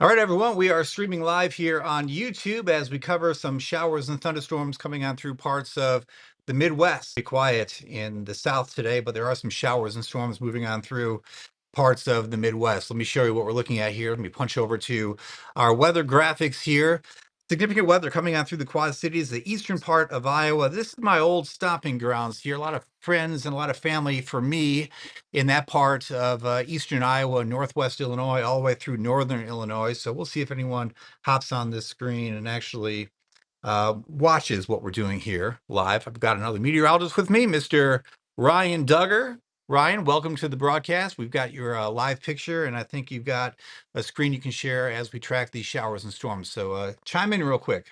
All right, everyone, we are streaming live here on YouTube as we cover some showers and thunderstorms coming on through parts of the Midwest. Be quiet in the South today, but there are some showers and storms moving on through parts of the Midwest. Let me show you what we're looking at here. Let me punch over to our weather graphics here. Significant weather coming on through the Quad Cities, the eastern part of Iowa. This is my old stomping grounds here. A lot of friends and a lot of family for me in that part of eastern Iowa, northwest Illinois, all the way through northern Illinois. So we'll see if anyone hops on this screen and actually watches what we're doing here live. I've got another meteorologist with me, Mr. Ryan Duggar. Ryan, welcome to the broadcast. We've got your live picture, and I think you've got a screen you can share as we track these showers and storms. So chime in real quick.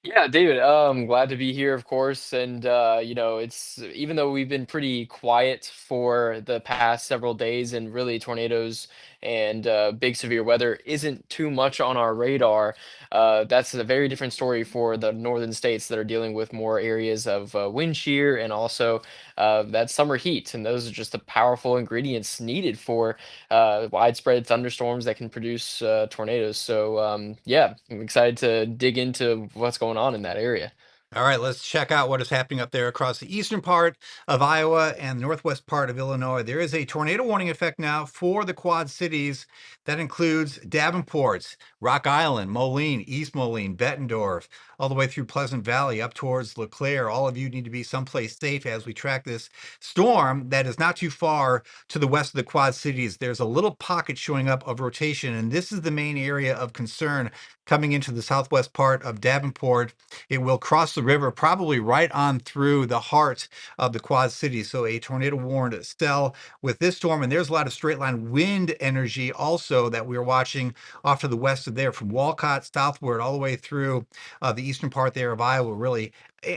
Yeah, David, glad to be here, of course. And it's even though we've been pretty quiet for the past several days, and really tornadoes and big severe weather isn't too much on our radar. That's a very different story for the northern states that are dealing with more areas of wind shear and also that summer heat. And those are just the powerful ingredients needed for widespread thunderstorms that can produce tornadoes. So yeah, I'm excited to dig into what's going on in that area. All right, let's check out what is happening up there across the eastern part of Iowa and the northwest part of Illinois. There is a tornado warning effect now for the Quad Cities. That includes Davenport, Rock Island, Moline, East Moline, Bettendorf, all the way through Pleasant Valley up towards LeClaire. All of you need to be someplace safe as we track this storm that is not too far to the west of the Quad Cities. There's a little pocket showing up of rotation, and this is the main area of concern coming into the southwest part of Davenport. It will cross the river probably right on through the heart of the Quad Cities. So a tornado warned cell with this storm. And there's a lot of straight line wind energy also that we're watching off to the west of there from Walcott southward all the way through the eastern part there of Iowa, really.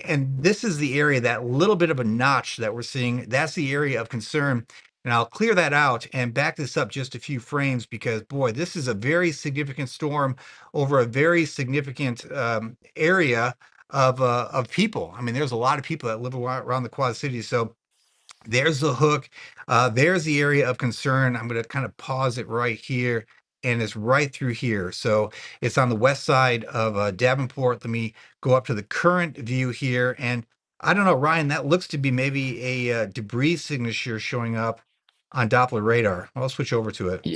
And this is the area, that little bit of a notch that we're seeing. That's the area of concern. And I'll clear that out and back this up just a few frames because, boy, this is a very significant storm over a very significant area of people. I mean, there's a lot of people that live around the Quad Cities. So there's the hook. There's the area of concern. I'm going to kind of pause it right here. And it's right through here. So it's on the west side of Davenport. Let me go up to the current view here. And I don't know, Ryan, that looks to be maybe a debris signature showing up on Doppler radar. I'll switch over to it.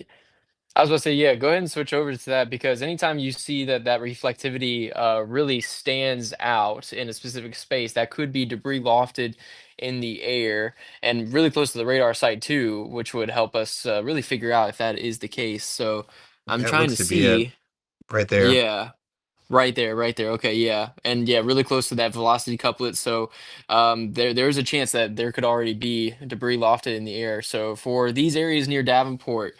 I was gonna say, yeah, go ahead and switch over to that because anytime you see that reflectivity really stands out in a specific space, that could be debris lofted in the air and really close to the radar site too, which would help us really figure out if that is the case. So I'm That trying looks to to be it see, right there. yeah, right there, right there. Okay, yeah, and yeah, really close to that velocity couplet. So there's a chance that there could already be debris lofted in the air. So for these areas near Davenport,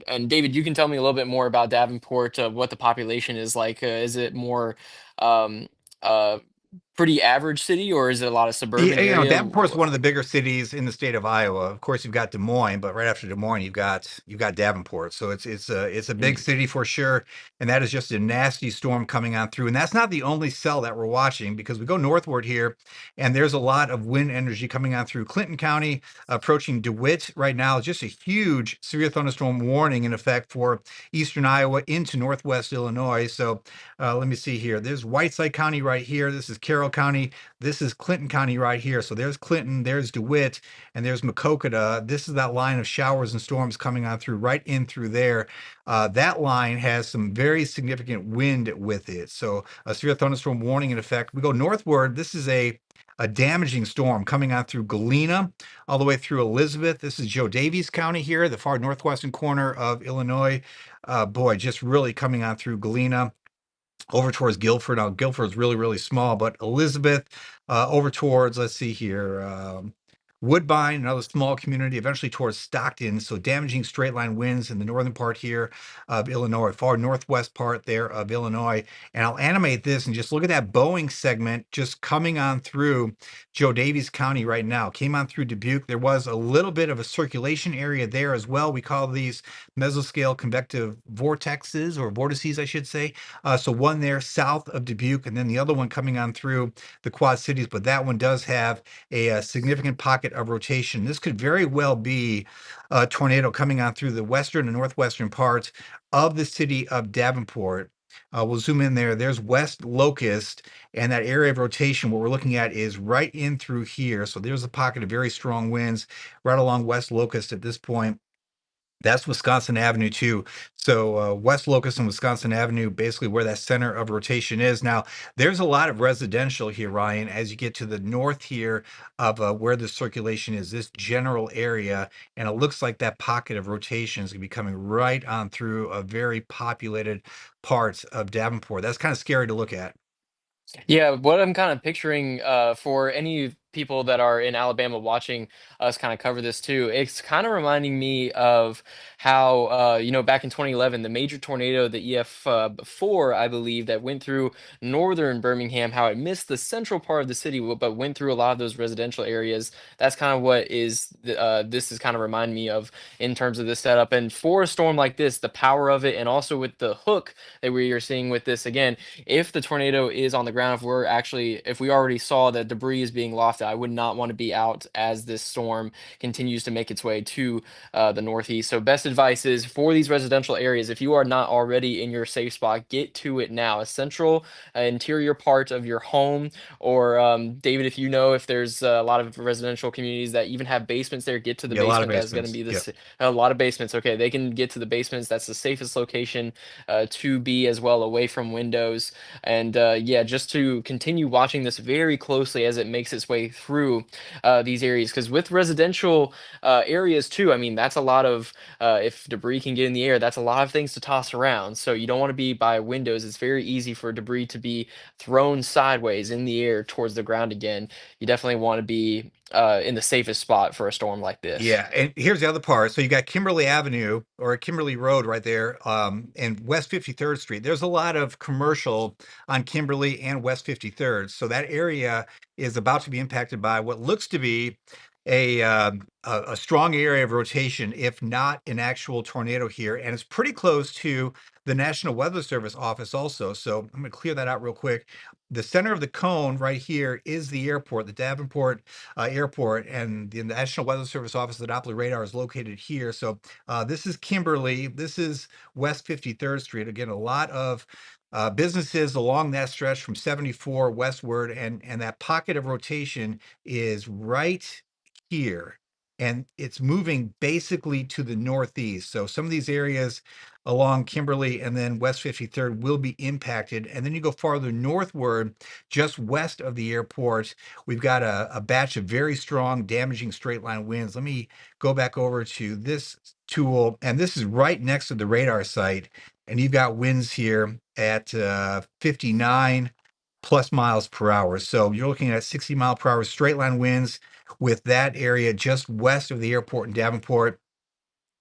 and David, you can tell me a little bit more about Davenport, what the population is like. Is it more um, uh, pretty average city, or is it a lot of suburban Yeah, area? Davenport's one of the bigger cities in the state of Iowa. Of course, you've got Des Moines, but right after Des Moines, you've got Davenport. So it's a big Mm, city for sure. And that is just a nasty storm coming on through. And that's not the only cell that we're watching because we go northward here, and there's a lot of wind energy coming on through Clinton County, approaching DeWitt right now. Just a huge severe thunderstorm warning in effect for eastern Iowa into northwest Illinois. So let me see here. There's Whiteside County right here. This is Carroll County. This is Clinton County right here. So there's Clinton, there's DeWitt, and there's Macokota. This is that line of showers and storms coming on through right in through there. That line has some very significant wind with it. So a severe thunderstorm warning in effect. We go northward. This is a damaging storm coming on through Galena, all the way through Elizabeth. This is Joe Davies County here, the far northwestern corner of Illinois. Boy, just really coming on through Galena over towards Guilford. Now, Guilford is really, really small, but Elizabeth, over towards, let's see here, Woodbine, another small community, eventually towards Stockton. So damaging straight line winds in the northern part here of Illinois, far northwest part there of Illinois. And I'll animate this and just look at that Boeing segment just coming on through Joe Davies County right now. Came on through Dubuque. There was a little bit of a circulation area there as well. We call these mesoscale convective vortexes or vortices, I should say. So one there south of Dubuque, and then the other one coming on through the Quad Cities. But that one does have a significant pocket pocket of rotation. This could very well be a tornado coming on through the western and northwestern parts of the city of Davenport. We'll zoom in there. There's West Locust, and that area of rotation, what we're looking at is right in through here. So there's a pocket of very strong winds right along West Locust at this point. That's Wisconsin Avenue too. So West Locust and Wisconsin Avenue, basically where that center of rotation is. Now, there's a lot of residential here, Ryan, as you get to the north here of where the circulation is, this general area. And it looks like that pocket of rotation is going to be coming right on through a very populated parts of Davenport. That's kind of scary to look at. Yeah, what I'm kind of picturing for any people that are in Alabama watching us kind of cover this too, it's kind of reminding me of how, back in 2011, the major tornado, the EF4, I believe, that went through northern Birmingham, how it missed the central part of the city, but went through a lot of those residential areas. That's kind of what this is kind of reminding me of in terms of this setup. And for a storm like this, the power of it, and also with the hook that we are seeing with this again, if the tornado is on the ground, if we already saw that debris is being lofted, I would not want to be out as this storm continues to make its way to the northeast. So best advice is for these residential areas, if you are not already in your safe spot, get to it now. A central interior part of your home, or David, if you know if there's a lot of residential communities that even have basements there, get to the Yeah, a lot of basement. That's going to basements. be Yep. a lot of basements. Okay, they can get to the basements. That's the safest location to be as well, away from windows. And yeah, just to continue watching this very closely as it makes its way through these areas, because with residential areas too, I mean, that's a lot of if debris can get in the air, that's a lot of things to toss around. So you don't want to be by windows. It's very easy for debris to be thrown sideways in the air towards the ground again. You definitely want to be in the safest spot for a storm like this. Yeah, and here's the other part. So you got Kimberly Avenue or Kimberly Road right there, and West 53rd Street. There's a lot of commercial on Kimberly and West 53rd. So that area is about to be impacted by what looks to be a strong area of rotation, if not an actual tornado here, and it's pretty close to the National Weather Service office also. So I'm going to clear that out real quick. The center of the cone right here is the airport, the Davenport airport, and the National Weather Service office, the Doppler radar, is located here. So this is Kimberly. This is West 53rd Street. Again, a lot of businesses along that stretch from 74 westward, and that pocket of rotation is right here, and it's moving basically to the northeast. So some of these areas along Kimberly and then West 53rd will be impacted. And then you go farther northward, just west of the airport, we've got a batch of very strong, damaging straight line winds. Let me go back over to this tool, and this is right next to the radar site. And you've got winds here at 59 plus miles per hour. So you're looking at 60-mile-per-hour straight line winds with that area just west of the airport in Davenport.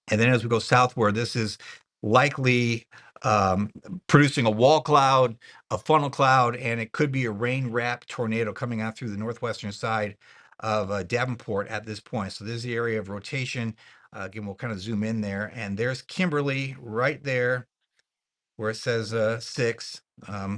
And then as we go southward, this is likely um, producing a wall cloud, a funnel cloud, and it could be a rain wrap tornado coming out through the northwestern side of Davenport at this point. So this is the area of rotation. Again, we'll kind of zoom in there, and there's Kimberly right there where it says 6.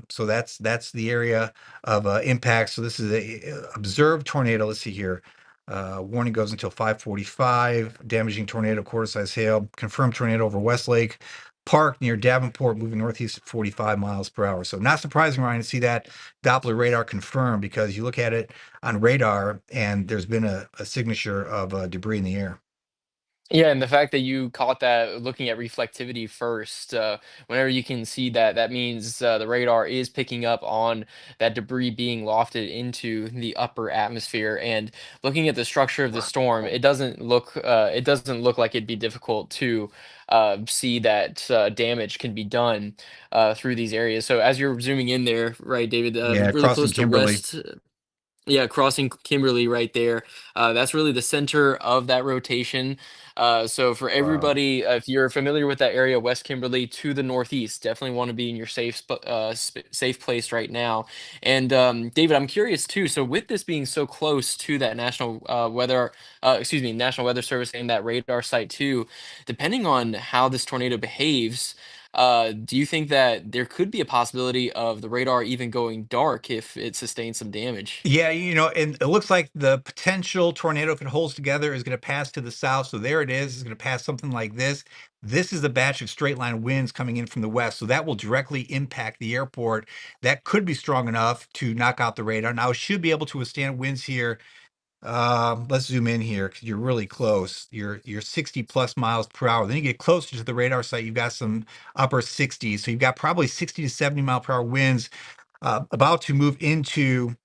So that's the area of impact. So this is a observed tornado. Let's see here. Warning goes until 5:45. Damaging tornado, quarter-size hail. Confirmed tornado over Westlake Park near Davenport, moving northeast at 45 miles per hour. So not surprising, Ryan, to see that Doppler radar confirmed, because you look at it on radar and there's been a signature of debris in the air. Yeah, and the fact that you caught that looking at reflectivity first, whenever you can see that, that means the radar is picking up on that debris being lofted into the upper atmosphere. And looking at the structure of the storm, it doesn't look like it'd be difficult to see that damage can be done through these areas. So as you're zooming in there, right, David, Yeah, really crossing close to Kimberly. West. Yeah, crossing Kimberly right there. That's really the center of that rotation. So for Wow. everybody, if you're familiar with that area, West Kimberly to the northeast, definitely want to be in your safe place right now. And David, I'm curious too. So with this being so close to that National Weather Service and that radar site too, depending on how this tornado behaves. Do you think that there could be a possibility of the radar even going dark if it sustains some damage? Yeah, and it looks like the potential tornado, if it holds together, is going to pass to the south. So there it is. It's going to pass something like this. This is a batch of straight line winds coming in from the west. So that will directly impact the airport. That could be strong enough to knock out the radar. Now, it should be able to withstand winds here. Let's zoom in here because you're really close. You're 60 plus miles per hour. Then you get closer to the radar site. You've got some upper 60s. So you've got probably 60 to 70 mile per hour winds about to move into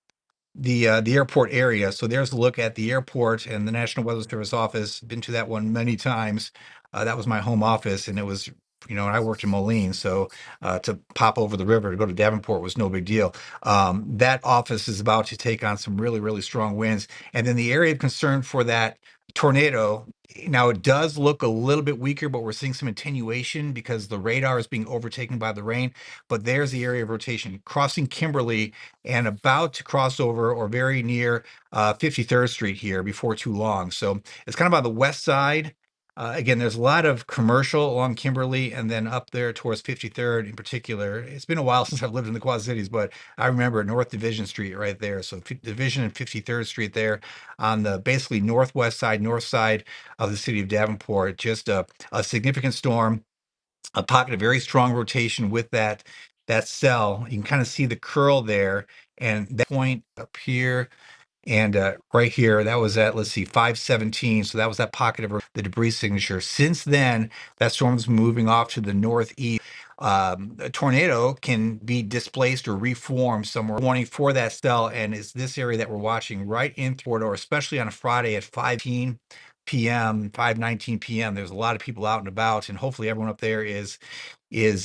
the airport area. So there's a look at the airport and the National Weather Service office. Been to that one many times. That was my home office, and it was, and I worked in Moline, so to pop over the river to go to Davenport was no big deal. That office is about to take on some really, really strong winds, and then the area of concern for that tornado. Now it does look a little bit weaker, but we're seeing some attenuation because the radar is being overtaken by the rain. But there's the area of rotation crossing Kimberly and about to cross over or very near 53rd Street here before too long. So it's kind of on the west side. Again, there's a lot of commercial along Kimberly and then up there towards 53rd in particular. It's been a while since I've lived in the Quad Cities, but I remember North Division Street right there. So Division and 53rd Street there on the basically northwest side, north side of the city of Davenport. Just a significant storm, a pocket of very strong rotation with that cell. You can kind of see the curl there, and that point up here and right here, that was at, let's see, 517. So that was that pocket of the debris signature. Since then, that storm's moving off to the northeast. A tornado can be displaced or reformed somewhere. Warning for that cell, and it's this area that we're watching right in Florida, or especially on a Friday at 5:19 p.m., 5:19 p.m. There's a lot of people out and about, and hopefully everyone up there is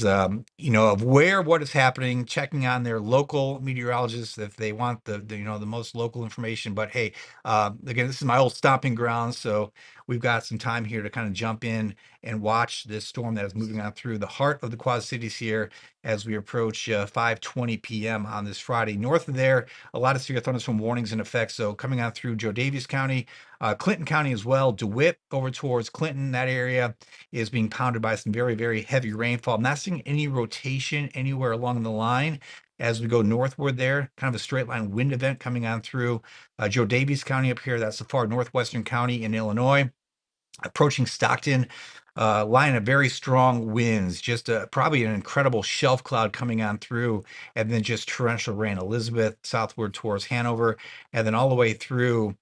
aware of what is happening, checking on their local meteorologists if they want the most local information. But hey, again, this is my old stomping ground, so we've got some time here to kind of jump in and watch this storm that is moving on through the heart of the Quad Cities here as we approach 5:20 p.m. on this Friday. North of there, a lot of severe thunderstorm warnings in effect. So coming out through Joe Daviess County, Clinton County as well, DeWitt over towards Clinton, that area is being pounded by some very, very heavy rainfall. I'm not seeing any rotation anywhere along the line as we go northward there. Kind of a straight line wind event coming on through Joe Daviess County up here. That's the far northwestern county in Illinois. Approaching Stockton, line of very strong winds, just probably an incredible shelf cloud coming on through, and then just torrential rain. Elizabeth southward towards Hanover, and then all the way through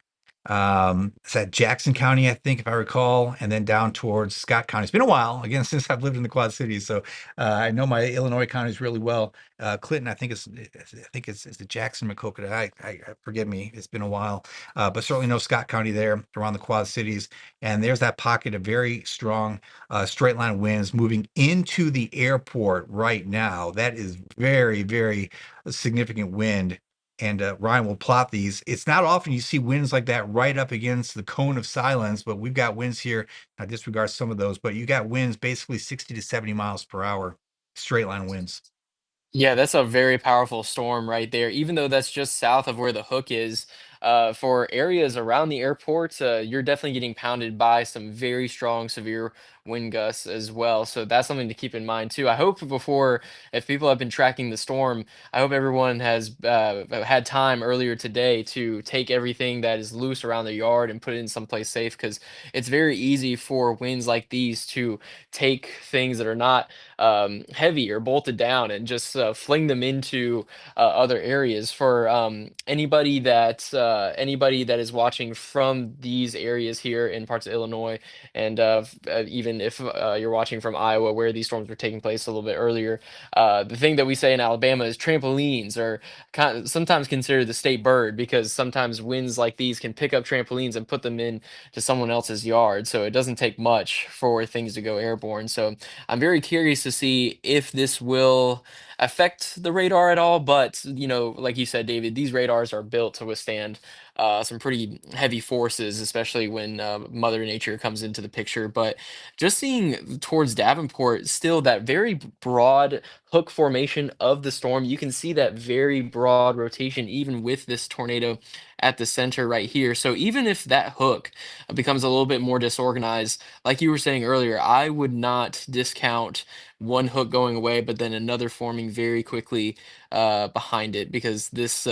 it's at Jackson County, I think, if I recall, and then down towards Scott County. It's been a while, again, since I've lived in the Quad Cities, so I know my Illinois counties really well. Clinton, I think it's the Jackson Maquoketa. Forgive me, it's been a while, but certainly know Scott County there around the Quad Cities, and there's that pocket of very strong straight line winds moving into the airport right now. That is very, very significant wind, and Ryan will plot these. It's not often you see winds like that right up against the cone of silence, but we've got winds here. I disregard some of those, but you got winds basically 60 to 70 miles per hour, straight line winds. Yeah, that's a very powerful storm right there. Even though that's just south of where the hook is, for areas around the airport, you're definitely getting pounded by some very strong, severe wind gusts as well. So that's something to keep in mind too. I hope before, if people have been tracking the storm, I hope everyone has had time earlier today to take everything that is loose around their yard and put it in someplace safe because it's very easy for winds like these to take things that are not heavy or bolted down and just fling them into other areas. For anybody that is watching from these areas here in parts of Illinois, and even if you're watching from Iowa, where these storms were taking place a little bit earlier, the thing that we say in Alabama is trampolines are sometimes considered the state bird because sometimes winds like these can pick up trampolines and put them in to someone else's yard. So it doesn't take much for things to go airborne. So I'm very curious to see if this will affect the radar at all. But, like you said, David, these radars are built to withstand some pretty heavy forces, especially when Mother Nature comes into the picture. But just seeing towards Davenport, still that very broad hook formation of the storm. You can see that very broad rotation, even with this tornado at the center right here. So even if that hook becomes a little bit more disorganized, like you were saying earlier, I would not discount one hook going away, but then another forming very quickly behind it, because this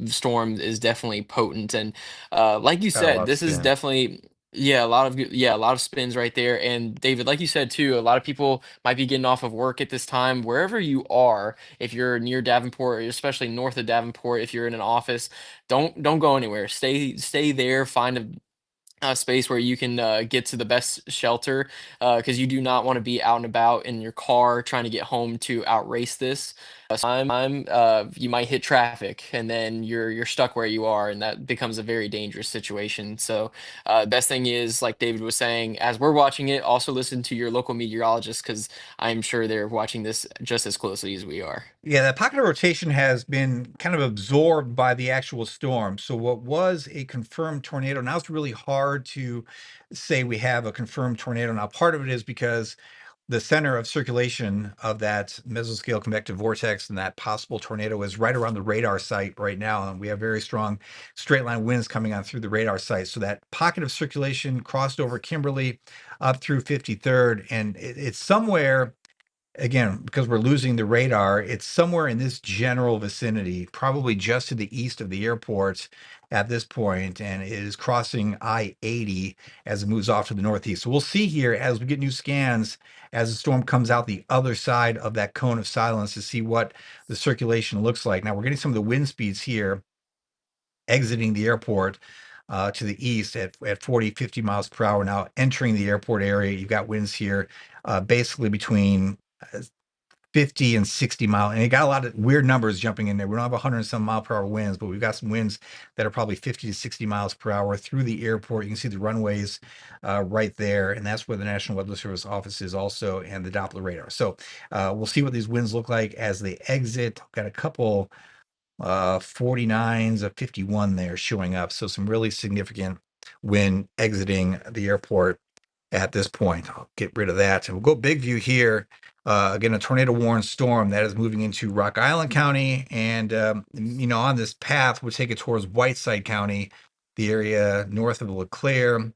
storm is definitely potent. And like you Got a lot said, of this is spin. definitely, yeah, a lot of yeah, a lot of spins right there. And David, like you said too, a lot of people might be getting off of work at this time. Wherever you are, if you're near Davenport, or especially north of Davenport, if you're in an office, don't go anywhere. Stay there. Find a space where you can get to the best shelter, because you do not want to be out and about in your car trying to get home to outrace this. You might hit traffic, and then you're stuck where you are, and that becomes a very dangerous situation. So best thing is, like David was saying, as we're watching it, also listen to your local meteorologist, because I'm sure they're watching this just as closely as we are. Yeah, that pocket of rotation has been kind of absorbed by the actual storm. So what was a confirmed tornado, now it's really hard to say we have a confirmed tornado. Now, part of it is because the center of circulation of that mesoscale convective vortex and that possible tornado is right around the radar site right now. And we have very strong straight line winds coming on through the radar site. So that pocket of circulation crossed over Kimberly up through 53rd. And it's somewhere, again, because we're losing the radar, it's somewhere in this general vicinity, probably just to the east of the airport at this point, and it is crossing I-80 as it moves off to the northeast. So we'll see here as we get new scans, as the storm comes out the other side of that cone of silence, to see what the circulation looks like. Now we're getting some of the wind speeds here exiting the airport to the east at 40, 50 miles per hour. Now entering the airport area, you've got winds here basically between 50 and 60 mile, and it got a lot of weird numbers jumping in there. We don't have 100 and some mile per hour winds, but we've got some winds that are probably 50 to 60 miles per hour through the airport. You can see the runways right there, and that's where the National Weather Service office is also, and the Doppler radar. So we'll see what these winds look like as they exit. Got a couple 49s of 51 there showing up. So some really significant wind exiting the airport at this point. I'll get rid of that. And we'll go big view here. Again, a tornado warned storm that is moving into Rock Island County. And, on this path, we'll take it towards Whiteside County, the area north of LeClaire,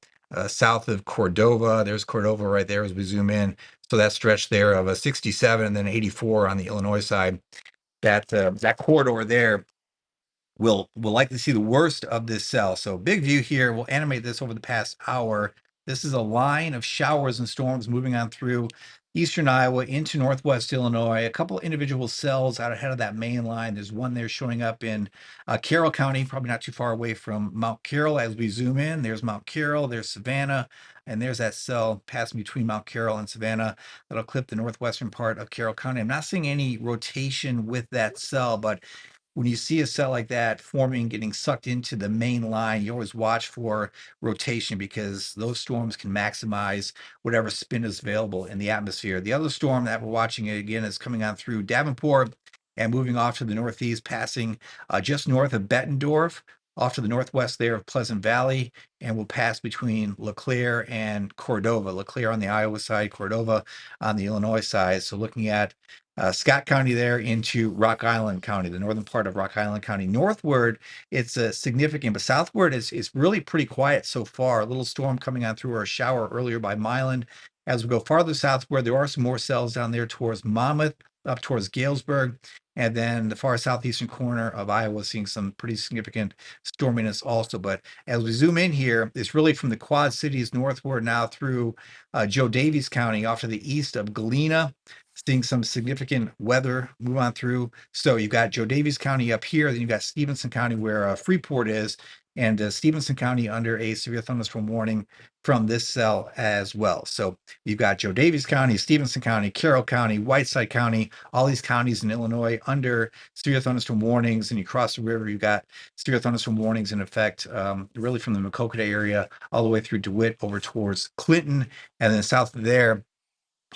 south of Cordova. There's Cordova right there as we zoom in. So that stretch there of a 67 and then 84 on the Illinois side. That corridor there will likely see the worst of this cell. So big view here. We'll animate this over the past hour. This is a line of showers and storms moving on through eastern Iowa into northwest Illinois. A couple individual cells out ahead of that main line. There's one there showing up in Carroll County, probably not too far away from Mount Carroll. As we zoom in, there's Mount Carroll, there's Savannah, and there's that cell passing between Mount Carroll and Savannah that'll clip the northwestern part of Carroll County. I'm not seeing any rotation with that cell, but when you see a cell like that forming, getting sucked into the main line, you always watch for rotation, because those storms can maximize whatever spin is available in the atmosphere. The other storm that we're watching again is coming on through Davenport and moving off to the northeast, passing just north of Bettendorf, off to the northwest there of Pleasant Valley, and will pass between LeClaire and Cordova. LeClaire on the Iowa side, Cordova on the Illinois side. So looking at Scott County there into Rock Island County, the northern part of Rock Island County. Northward, it's significant, but southward is really pretty quiet so far. A little storm coming on through, or a shower earlier by Milan. As we go farther southward, there are some more cells down there towards Monmouth, up towards Galesburg, and then the far southeastern corner of Iowa seeing some pretty significant storminess also. But as we zoom in here, it's really from the Quad Cities northward now through Joe Davies County off to the east of Galena, seeing some significant weather move on through. So you've got Joe Davies County up here, then you've got Stevenson County where Freeport is, and Stevenson County under a severe thunderstorm warning from this cell as well. So you've got Joe Davies County, Stevenson County, Carroll County, Whiteside County, all these counties in Illinois under severe thunderstorm warnings. And you cross the river, you've got severe thunderstorm warnings in effect, really from the Maquoketa area all the way through DeWitt over towards Clinton. And then south of there,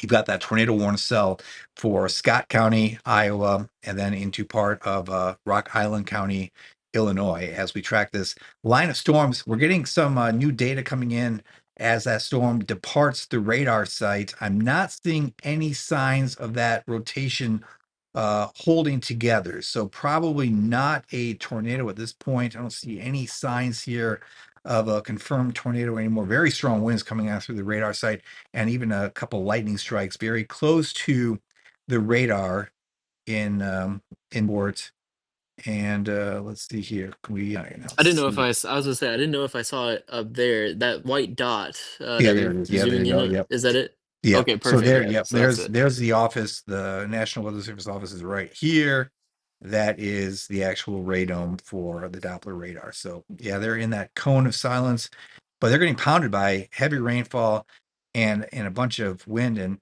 you've got that tornado warning cell for Scott County, Iowa, and then into part of Rock Island County, Illinois. As we track this line of storms, we're getting some new data coming in as that storm departs the radar site. I'm not seeing any signs of that rotation holding together. So probably not a tornado at this point. I don't see any signs here of a confirmed tornado anymore. Very strong winds coming out through the radar site, and even a couple lightning strikes very close to the radar in boards. And let's see here. Can we I didn't know if see? I was gonna say I didn't know if I saw it up there. That white dot Yeah, that there you're it is. Yeah, there zooming you in go. on. Yep. Is that it? Yep. Okay, So perfect. there, Yeah, yep. so that's it. There's the office. The National Weather Service office is right here. That is the actual radome for the Doppler radar. So yeah, they're in that cone of silence, but they're getting pounded by heavy rainfall and a bunch of wind. And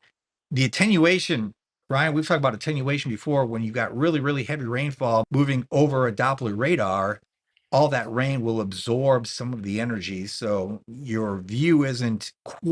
the attenuation, Ryan, we've talked about attenuation before. When you got really, really heavy rainfall moving over a Doppler radar, all that rain will absorb some of the energy. So your view isn't quite